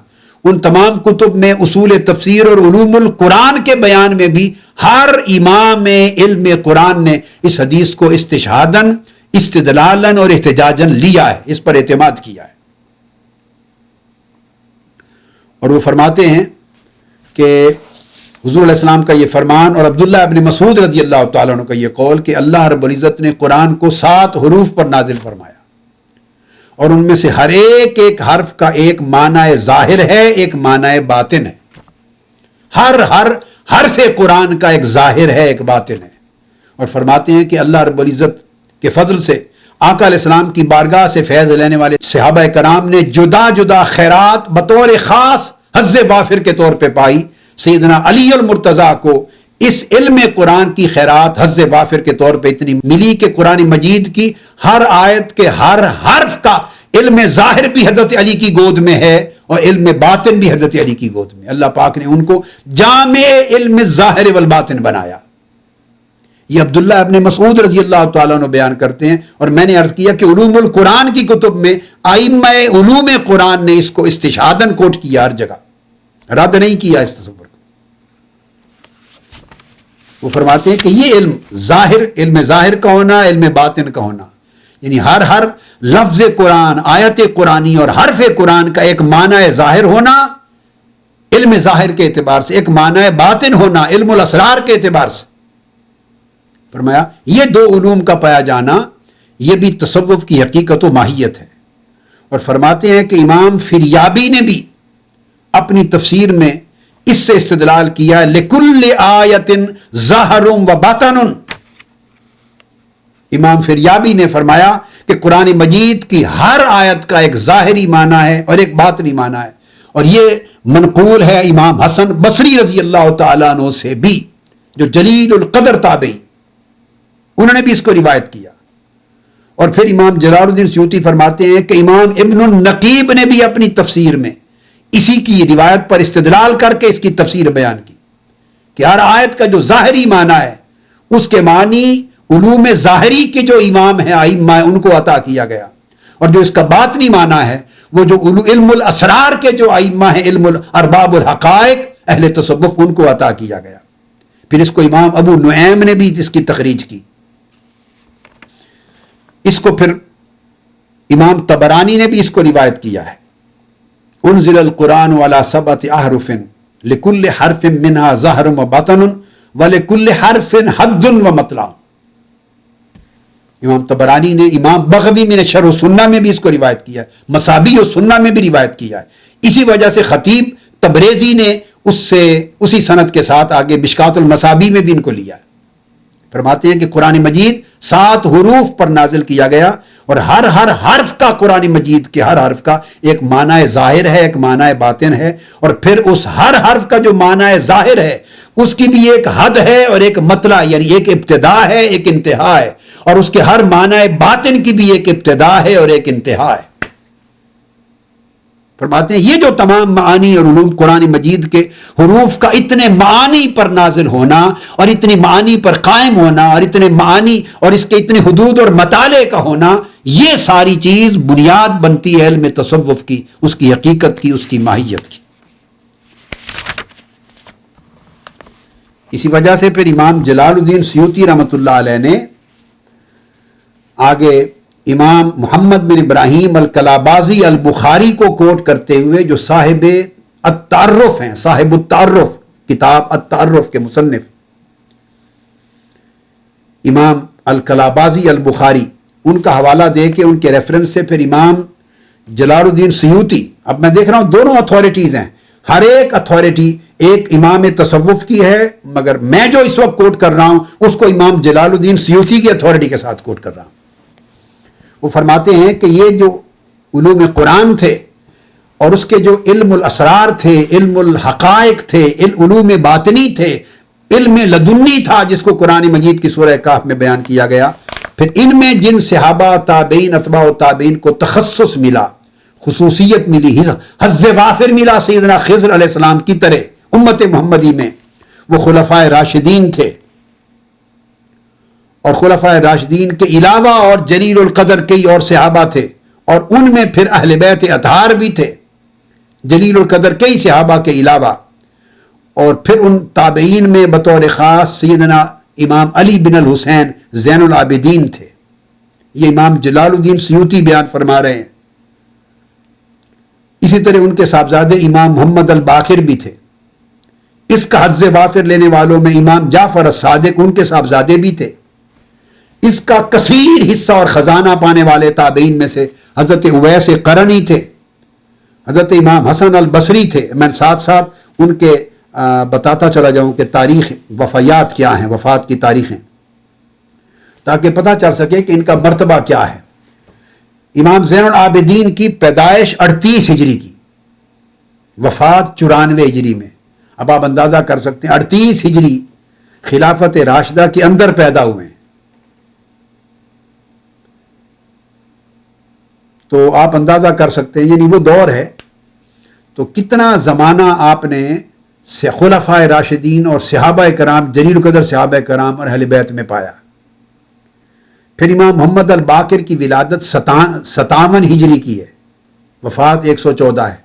ان تمام کتب میں اصول تفسیر اور علوم القرآن کے بیان میں بھی ہر امام علم قرآن نے اس حدیث کو استشہاداً، استدلالاً اور احتجاجاً لیا ہے، اس پر اعتماد کیا ہے۔ اور وہ فرماتے ہیں کہ حضور علیہ السلام کا یہ فرمان اور عبداللہ ابن مسعود رضی اللہ تعالیٰ عنہ کا یہ قول کہ اللہ رب العزت نے قرآن کو 7 حروف پر نازل فرمایا، اور ان میں سے ہر ایک ایک حرف کا ایک معنی ظاہر ہے، ایک معنی باطن ہے۔ ہر حرف قرآن کا ایک ظاہر ہے، ایک باطن ہے۔ اور فرماتے ہیں کہ اللہ رب العزت کے فضل سے آقا علیہ السلام کی بارگاہ سے فیض لینے والے صحابہ کرام نے جدا جدا خیرات بطور خاص حظ وافر کے طور پہ پائی۔ سیدنا علی المرتضیٰ کو اس علم قرآن کی خیرات حظ وافر کے طور پہ اتنی ملی کہ قرآن مجید کی ہر آیت کے ہر حرف کا علم ظاہر بھی حضرت علی کی گود میں ہے اور علم باطن بھی حضرت علی کی گود میں۔ اللہ پاک نے ان کو جامع علم ظاہر والباطن بنایا۔ یہ عبداللہ ابن مسعود رضی اللہ تعالیٰ عنہ بیان کرتے ہیں، اور میں نے عرض کیا کہ علوم القرآن کی کتب میں ائمہ علوم قرآن نے اس کو استشہاداً کوٹ کیا، ہر جگہ رد نہیں کیا اس تصور کو۔ وہ فرماتے ہیں کہ یہ علم ظاہر کا ہونا، علم باطن کا ہونا، یعنی ہر لفظ قرآن، آیت قرآنی اور حرف قرآن کا ایک معنی ظاہر ہونا علم ظاہر کے اعتبار سے، ایک معنی باطن ہونا علم الاسرار کے اعتبار سے۔ فرمایا یہ 2 علوم کا پایا جانا یہ بھی تصوف کی حقیقت و ماہیت ہے۔ اور فرماتے ہیں کہ امام فریابی نے بھی اپنی تفسیر میں اس سے استدلال کیا ہے، لِكُلِّ آیَةٍ ظَاہِرٌ وَبَاطِنٌ۔ امام فریابی نے فرمایا کہ قرآن مجید کی ہر آیت کا ایک ظاہری معنی ہے اور ایک باطنی معنی ہے، اور یہ منقول ہے امام حسن بصری رضی اللہ تعالیٰ عنہ سے بھی، جو جلیل القدر تابعی، انہوں نے بھی اس کو روایت کیا۔ اور پھر امام جلال الدین سیوطی فرماتے ہیں کہ امام ابن النقیب نے بھی اپنی تفسیر میں اسی کی روایت پر استدلال کر کے اس کی تفسیر بیان کی کہ ہر آیت کا جو ظاہری معنی ہے اس کے معنی علوم ظاہری کے جو امام ہیں، ائمہ ہیں، ان کو عطا کیا گیا، اور جو اس کا باطنی معنی ہے وہ جو علم الاسرار کے جو ائمہ ہیں، علم الارباب الحقائق، اہل تصوف، ان کو عطا کیا گیا۔ پھر اس کو امام ابو نعیم نے بھی اس کی تخریج کی۔ اس کو پھر امام طبرانی نے بھی اس کو روایت کیا ہے، انزل القرآن علی 7 احرف لکل حرف منها ظاہر و باطن ولکل حرف حد و مطلع۔ امام طبرانی نے، امام بغوی میں نے شرح سنہ میں بھی اس کو روایت کیا ہے، مصابیح و سنہ میں بھی روایت کیا ہے۔ اسی وجہ سے خطیب تبریزی نے اسی سند کے ساتھ آگے مشکات المصابیح میں بھی ان کو لیا ہے۔ فرماتے ہیں کہ قرآن مجید 7 حروف پر نازل کیا گیا، اور ہر حرف کا قرآن مجید کے ہر حرف کا ایک معنی ظاہر ہے، ایک معنی باطن ہے، اور پھر اس ہر حرف کا جو معنی ظاہر ہے اس کی بھی ایک حد ہے اور ایک مطلع، یعنی ایک ابتدا ہے، ایک انتہا ہے، اور اس کے ہر معنی باطن کی بھی ایک ابتدا ہے اور ایک انتہا ہے۔ فرماتے ہیں یہ جو تمام معانی اور علوم قرآن مجید کے حروف کا اتنے معانی پر نازل ہونا اور اتنی معانی پر قائم ہونا اور اتنے معانی اور اس کے اتنے حدود اور مطالعے کا ہونا، یہ ساری چیز بنیاد بنتی ہے علم تصوف کی، اس کی حقیقت کی، اس کی ماہیت کی۔ اسی وجہ سے پھر امام جلال الدین سیوطی رحمۃ اللہ علیہ نے آگے امام محمد بن ابراہیم الکلابازی البخاری کو کوٹ کرتے ہوئے، جو صاحب التعرف ہیں، صاحب التعرف، کتاب التعرف کے مصنف امام الکلابازی البخاری، ان کا حوالہ دے کے ان کے ریفرنس سے پھر امام جلال الدین سیوطی، اب میں دیکھ رہا ہوں دونوں اتھارٹیز ہیں، ہر ایک اتھارٹی ایک امام تصوف کی ہے، مگر میں جو اس وقت کوٹ کر رہا ہوں اس کو امام جلال الدین سیوطی کی اتھارٹی کے ساتھ کوٹ کر رہا ہوں۔ وہ فرماتے ہیں کہ یہ جو علوم قرآن تھے اور اس کے جو علم الاسرار تھے، علم الحقائق تھے، علوم باطنی تھے، علم لدنی تھا جس کو قرآن مجید کی سورہ کہف میں بیان کیا گیا، پھر ان میں جن صحابہ، تابعین، اتباع و تابعین کو تخصص ملا، خصوصیت ملی، حظ وافر ملا سیدنا خضر علیہ السلام کی طرح امت محمدی میں، وہ خلفائے راشدین تھے، اور خلفائے راشدین کے علاوہ اور جلیل القدر کئی اور صحابہ تھے، اور ان میں پھر اہل بیت اطہار بھی تھے، جلیل القدر کئی صحابہ کے علاوہ، اور پھر ان تابعین میں بطور خاص سیدنا امام علی بن الحسین زین العابدین تھے۔ یہ امام جلال الدین سیوطی بیان فرما رہے ہیں۔ اسی طرح ان کے صاحبزادے امام محمد الباقر بھی تھے۔ اس کا حظ وافر لینے والوں میں امام جعفر الصادق ان کے صاحبزادے بھی تھے۔ اس کا کثیر حصہ اور خزانہ پانے والے تابعین میں سے حضرت اویس قرنی تھے، حضرت امام حسن البصری تھے۔ میں ساتھ ساتھ ان کے بتاتا چلا جاؤں کہ تاریخ وفیات کیا ہیں، وفات کی تاریخیں، تاکہ پتہ چل سکے کہ ان کا مرتبہ کیا ہے۔ امام زین العابدین کی پیدائش 38 ہجری کی، وفات 94 ہجری میں۔ اب آپ اندازہ کر سکتے ہیں 38 ہجری خلافت راشدہ کے اندر پیدا ہوئے ہیں، تو آپ اندازہ کر سکتے ہیں یعنی وہ دور ہے تو کتنا زمانہ آپ نے خلفائے راشدین اور صحابہ کرام، جلیل القدر صحابہ کرام اور اہل بیت میں پایا۔ پھر امام محمد الباقر کی ولادت 57 ہجری کی ہے، وفات 114 ہے۔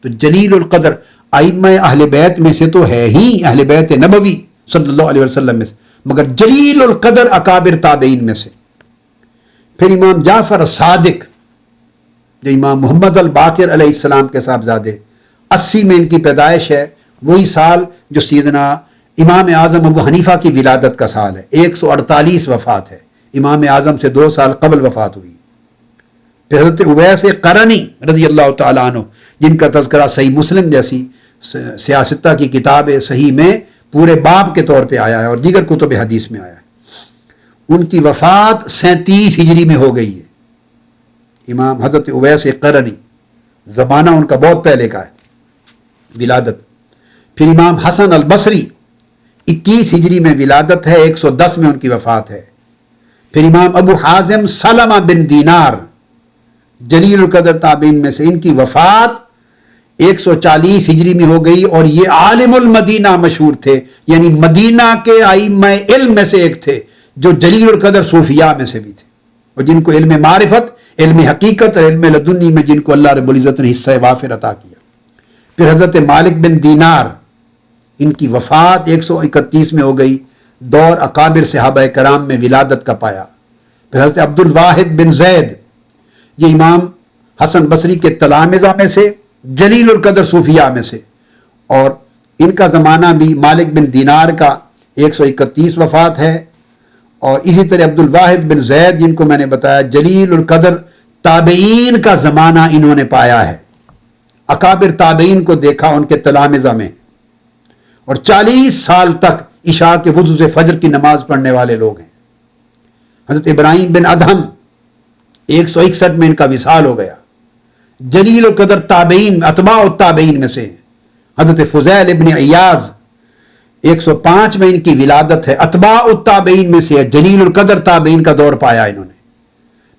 تو جلیل القدر ائمہ اہل بیت میں سے تو ہے ہی، اہل بیت نبوی صلی اللہ علیہ وسلم میں سے، مگر جلیل القدر اکابر تابعین میں سے۔ پھر امام جعفر الصادق جو امام محمد الباقر علیہ السلام کے صاحبزادے، 80 میں ان کی پیدائش ہے، وہی سال جو سیدنا امام اعظم ابو حنیفہ کی ولادت کا سال ہے۔ 148 وفات ہے، امام اعظم سے 2 سال قبل وفات ہوئی۔ پھر حضرت اویس قرنی رضی اللہ تعالیٰ عنہ، جن کا تذکرہ صحیح مسلم جیسی سیاستہ کی کتاب صحیح میں پورے باب کے طور پہ آیا ہے اور دیگر کتب حدیث میں آیا ہے۔ ان کی وفات 37 ہجری میں ہو گئی ہے۔ امام حضرت اویس قرنی، زمانہ ان کا بہت پہلے کا ہے ولادت۔ پھر امام حسن البصری 21 ہجری میں ولادت ہے، 110 میں ان کی وفات ہے۔ پھر امام ابو حازم سلمہ بن دینار جلیل القدر تابعین میں سے، ان کی وفات 140 ہجری میں ہو گئی، اور یہ عالم المدینہ مشہور تھے، یعنی مدینہ کے ائمہ علم میں سے ایک تھے، جو جلیل القدر صوفیاء میں سے بھی تھے، اور جن کو علم معرفت، علم حقیقت اور علم لدنی میں جن کو اللہ رب العزت نے حصہ وافر عطا کیا۔ پھر حضرت مالک بن دینار، ان کی وفات 131 میں ہو گئی، دور اکابر صحابہ کرام میں ولادت کا پایا۔ پھر حضرت عبد الواحد بن زید، یہ امام حسن بصری کے تلامذہ میں سے، جلیل القدر صوفیاء میں سے، اور ان کا زمانہ بھی مالک بن دینار کا 131 وفات ہے۔ اور اسی طرح عبد الواحد بن زید، جن کو میں نے بتایا جلیل القدر تابعین کا زمانہ انہوں نے پایا ہے، اکابر تابعین کو دیکھا ان کے تلامذہ میں، اور 40 سال تک عشاء کے وضو سے فجر کی نماز پڑھنے والے لوگ ہیں۔ حضرت ابراہیم بن ادہم 161 میں ان کا وصال ہو گیا، جلیل القدر تابعین اتباع التابعین میں سے ہیں۔ حضرت فضیل ابن عیاض 105 میں ان کی ولادت ہے، اتباع التابعین میں سے ہے، جلیل القدر تابعین کا دور پایا انہوں نے۔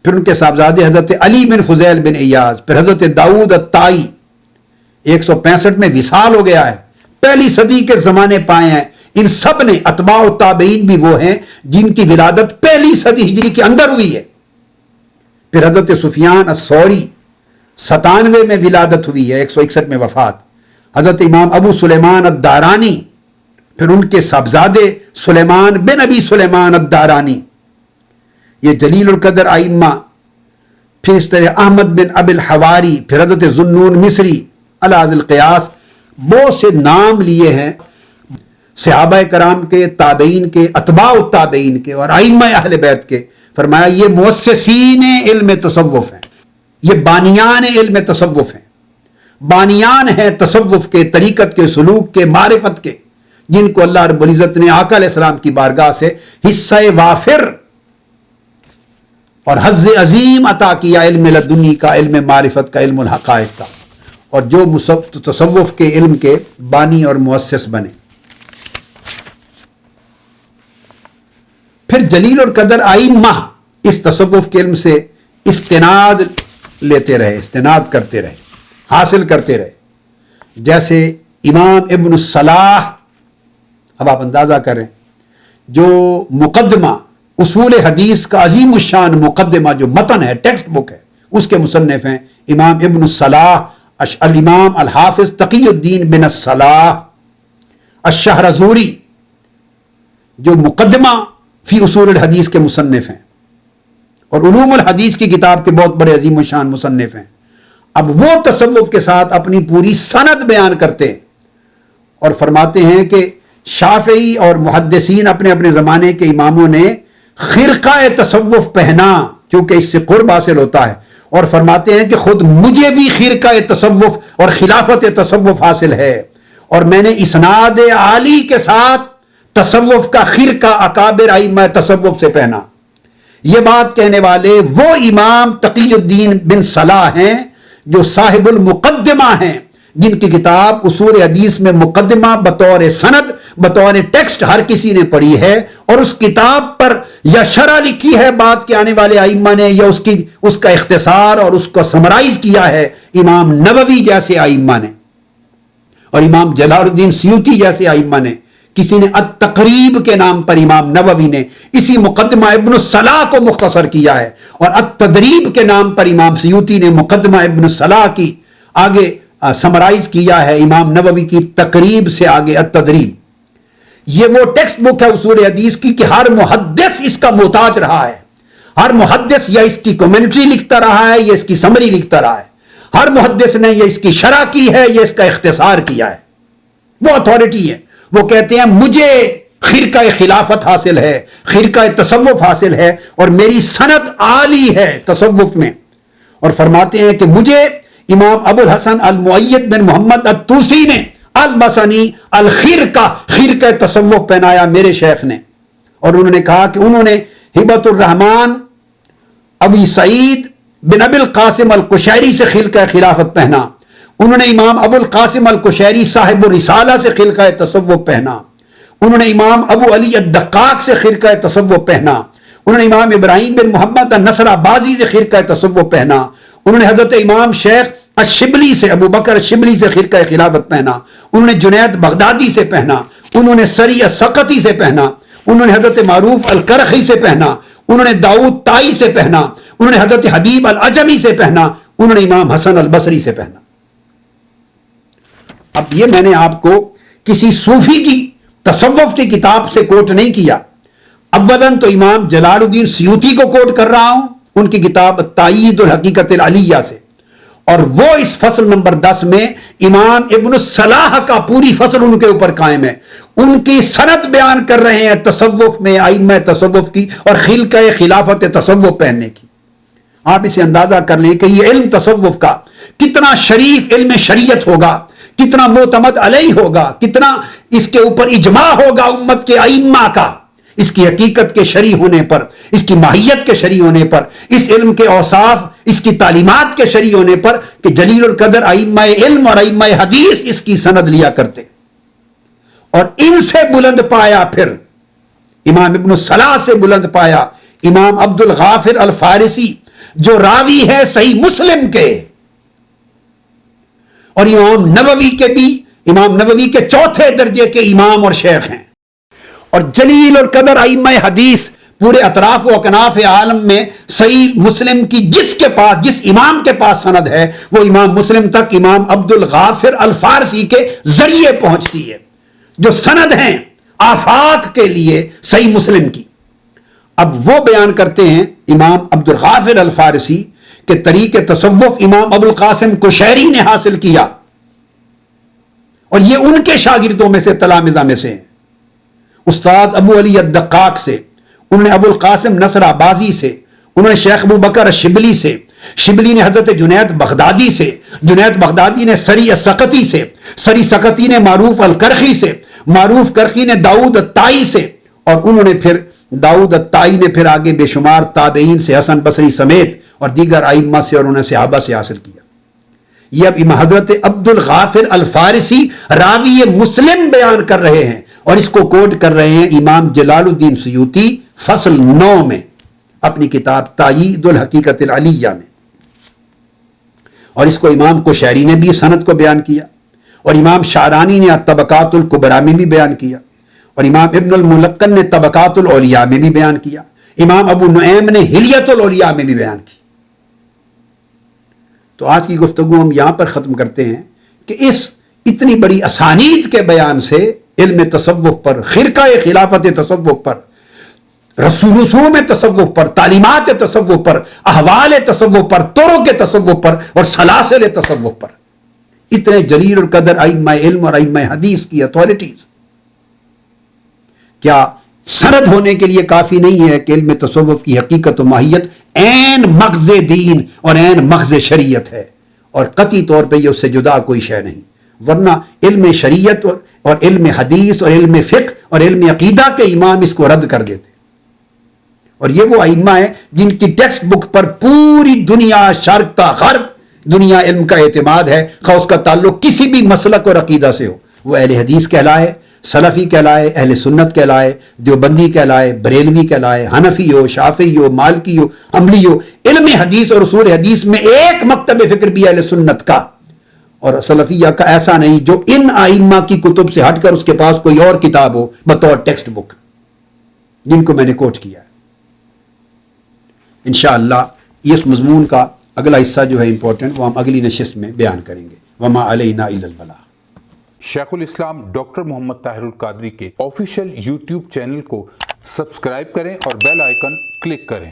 پھر ان کے صاحبزادے حضرت علی بن فضیل بن عیاض، پھر حضرت داؤد الطائی 165 میں وصال ہو گیا ہے، پہلی صدی کے زمانے پائے ہیں۔ ان سب نے اتباع التابعین بھی وہ ہیں جن کی ولادت پہلی صدی ہجری کے اندر ہوئی ہے۔ پھر حضرت سفیان الثوری 97 میں ولادت ہوئی ہے، 161 میں وفات۔ حضرت امام ابو سلیمان الدارانی، پھر ان کے صاحبزادے سلیمان بن ابی سلیمان الدارانی، یہ جلیل القدر ائمہ۔ پھر اس طرح احمد بن ابی الحواری، پھر حضرت ذوالنون مصری علی ذی القیاس، بہت سے نام لیے ہیں صحابہ کرام کے، تابعین کے، اتباع التابعین کے اور ائمہ اہل بیت کے۔ فرمایا یہ مؤسسین علم تصوف ہیں، یہ بانیان علم تصوف ہیں، بانیان ہیں تصوف کے، طریقت کے، سلوک کے، معرفت کے، جن کو اللہ رب العزت نے آقا علیہ السلام کی بارگاہ سے حصہ وافر اور حظ عظیم عطا کیا، علم لدنی کا، علم معرفت کا، علم الحقائق کا، اور جو تصوف کے علم کے بانی اور مؤسس بنے۔ پھر جلیل القدر ائمہ اس تصوف کے علم سے استناد لیتے رہے، استناد کرتے رہے، حاصل کرتے رہے، جیسے امام ابن الصلاح۔ اب آپ اندازہ کریں، جو مقدمہ اصول حدیث کا عظیم الشان مقدمہ جو متن ہے، ٹیکسٹ بک ہے، اس کے مصنف ہیں امام ابن الصلاح الامام الحافظ تقی الدین بن الصلاح الشہرزوری، جو مقدمہ فی اصول الحدیث کے مصنف ہیں اور علوم الحدیث کی کتاب کے بہت بڑے عظیم الشان مصنف ہیں۔ اب وہ تصوف کے ساتھ اپنی پوری سند بیان کرتے ہیں اور فرماتے ہیں کہ شافعی اور محدثین اپنے اپنے زمانے کے اماموں نے خرقہ تصوف پہنا کیونکہ اس سے قرب حاصل ہوتا ہے، اور فرماتے ہیں کہ خود مجھے بھی خرقہ تصوف اور خلافت تصوف حاصل ہے، اور میں نے اسناد عالی کے ساتھ تصوف کا خرقہ اکابر ائمہ تصوف سے پہنا۔ یہ بات کہنے والے وہ امام تقی الدین بن صلاح ہیں جو صاحب المقدمہ ہیں، جن کی کتاب اصول حدیث میں مقدمہ بطور سند بطور ٹیکسٹ ہر کسی نے پڑھی ہے، اور اس کتاب پر یا شرح لکھی ہے بات کے آنے والے ائمہ نے، یا اس کا اختصار اور اس کو سمرائز کیا ہے امام نووی جیسے ائمہ نے اور امام جلال الدین سیوطی جیسے ائمہ نے۔ کسی نے التقریب کے نام پر امام نووی نے اسی مقدمہ ابن الصلاح کو مختصر کیا ہے، اور التدریب کے نام پر امام سیوطی نے مقدمہ ابن الصلاح کی آگے سمرائز کیا ہے امام نووی کی تقریب سے آگے التدریب۔ یہ وہ ٹیکسٹ بک ہے اصول حدیث کی کہ ہر محدث اس کا محتاج رہا ہے، ہر محدث یا اس کی کومنٹری لکھتا رہا ہے یا اس کی سمری لکھتا رہا ہے، ہر محدث نے یہ اس کی شرح کی ہے یا اس کا اختصار کیا ہے۔ وہ اتھارٹی ہے، وہ کہتے ہیں مجھے خرقہ خلافت حاصل ہے، خرقہ تصوف حاصل ہے، اور میری سند عالی ہے تصوف میں، اور فرماتے ہیں کہ مجھے امام ابو الحسن المؤید بن محمد الطوسی نے البصنی الخرقہ خرقہ تصوف پہنایا میرے شیخ نے، اور انہوں نے کہا کہ انہوں نے ہبت الرحمن ابی سعید بن ابی القاسم القشیری سے خرقہ خلافت پہنا، انہوں نے امام ابو القاسم القشیری صاحب الرسالہ سے خرقہ تصوف پہنا، انہوں نے امام ابو علی الدقاق سے خرقہ تصوف پہنا، انہوں نے امام ابراہیم بن محمد النصر آبازی سے خرقہ تصوف پہنا، انہوں نے حضرت امام شیخ الشبلی سے ابو بکر الشبلی سے خرقہ خلافت پہنا، انہوں نے جنید بغدادی سے پہنا، انہوں نے سری السقطی سے پہنا، انہوں نے حضرت معروف الکرخی سے پہنا، انہوں نے داؤد طائی سے پہنا، انہوں نے حضرت حبیب العجمی سے پہنا، انہوں نے امام حسن البصری سے پہنا۔ اب یہ میں نے آپ کو کسی صوفی کی تصوف کی کتاب سے کوٹ نہیں کیا، اولاً تو امام جلال الدین سیوطی کو کوٹ کر رہا ہوں ان کی کتاب تائید الحقیقت العلیہ سے، اور وہ اس فصل نمبر 10 میں امام ابن الصلاح کا پوری فصل ان کے اوپر قائم ہے، ان کی سند بیان کر رہے ہیں تصوف میں ائمہ تصوف کی اور خلقہ خلافت تصوف پہننے کی۔ آپ اسے اندازہ کر لیں کہ یہ علم تصوف کا کتنا شریف علم شریعت ہوگا، کتنا معتمد علیہ ہوگا، کتنا اس کے اوپر اجماع ہوگا امت کے ائمہ کا، اس کی حقیقت کے شرعی ہونے پر، اس کی ماہیت کے شرعی ہونے پر، اس علم کے اوصاف، اس کی تعلیمات کے شرعی ہونے پر، کہ جلیل القدر ائمہ علم اور ائمہ حدیث اس کی سند لیا کرتے، اور ان سے بلند پایا پھر امام ابن الصلاح سے بلند پایا امام عبد الغافر الفارسی جو راوی ہے صحیح مسلم کے، اور امام نووی کے بھی، امام نووی کے چوتھے درجے کے امام اور شیخ ہیں، اور جلیل القدر ائمہ حدیث پورے اطراف و اکناف عالم میں صحیح مسلم کی جس امام کے پاس سند ہے وہ امام مسلم تک امام عبد الغافر الفارسی کے ذریعے پہنچتی ہے، جو سند ہیں آفاق کے لیے صحیح مسلم کی۔ اب وہ بیان کرتے ہیں امام عبد الغافر الفارسی کہ طریق تصوف امام ابو القاسم قشیری نے حاصل کیا، اور یہ ان کے شاگردوں میں سے تلامذہ میں سے ہیں، استاد ابو علی الدقاق سے، انہوں نے ابو القاسم نصر آبازی سے، انہوں نے شیخ ابو بکر الشبلی سے، شبلی نے حضرت جنید بغدادی سے، جنید بغدادی نے سری السقطی سے، سری سقطی نے معروف الکرخی سے، معروف کرخی نے داؤد الطائی سے، اور انہوں نے پھر داؤد الطائی نے پھر آگے بے شمار تابعین سے، حسن بصری سمیت اور دیگر ائمہ سے اور انہیں صحابہ سے حاصل کیا۔ یہ اب امام حضرت عبد الغافر الفارسی راوی مسلم بیان کر رہے ہیں، اور اس کو کوٹ کر رہے ہیں امام جلال الدین سیوطی فصل 9 میں اپنی کتاب تائید الحقیقت العلیہ میں، اور اس کو امام قشیری نے بھی سند کو بیان کیا، اور امام شعرانی نے طبقات الکبریٰ میں بھی بیان کیا، اور امام ابن الملقن نے طبقات الاولیاء میں بھی بیان کیا، امام ابو نعیم نے حلیت الاولیاء میں بھی بیان کی۔ تو آج کی گفتگو ہم یہاں پر ختم کرتے ہیں کہ اس اتنی بڑی اسانید کے بیان سے علم تصوف پر، خرقہ خلافت تصوف پر، رسوم تصوف پر، تعلیمات تصوف پر، احوال تصوف پر، طرق تصوف پر اور سلاسل تصوف پر اتنے جلیل القدر ائمہ علم اور ائمہ حدیث کی اتھارٹیز کیا سند ہونے کے لیے کافی نہیں ہے کہ علم تصوف کی حقیقت و ماہیت عین مغز دین اور عین مغز شریعت ہے، اور قطعی طور پہ یہ اس سے جدا کوئی شے نہیں، ورنہ علم شریعت اور علم حدیث اور علم فقہ اور علم عقیدہ کے امام اس کو رد کر دیتے. اور یہ وہ ائمہ ہیں جن کی ٹیکسٹ بک پر پوری دنیا، شرق تا غرب دنیا علم کا اعتماد ہے، خواہ اس کا تعلق کسی بھی مسلک اور عقیدہ سے ہو، وہ اہل حدیث کہلائے، سلفی کہلائے، اہل سنت کہلائے، دیوبندی کہلائے، بریلوی کہلائے، حنفی ہو، شافعی ہو، مالکی ہو، حنبلی ہو. علم حدیث اور اصول حدیث میں ایک مکتب فکر بھی اہل سنت کا اور سلفیہ کا ایسا نہیں جو ان ائمہ کی کتب سے ہٹ کر اس کے پاس کوئی اور کتاب ہو بطور ٹیکسٹ بک، جن کو میں نے کوٹ کیا ہے. انشاءاللہ اس مضمون کا اگلا حصہ جو ہے امپورٹنٹ، وہ ہم اگلی نشست میں بیان کریں گے. وما علینا الا البلاغ. شیخ الاسلام ڈاکٹر محمد طاہر القادری کے آفیشیل یوٹیوب چینل کو سبسکرائب کریں اور بیل آئیکن کلک کریں.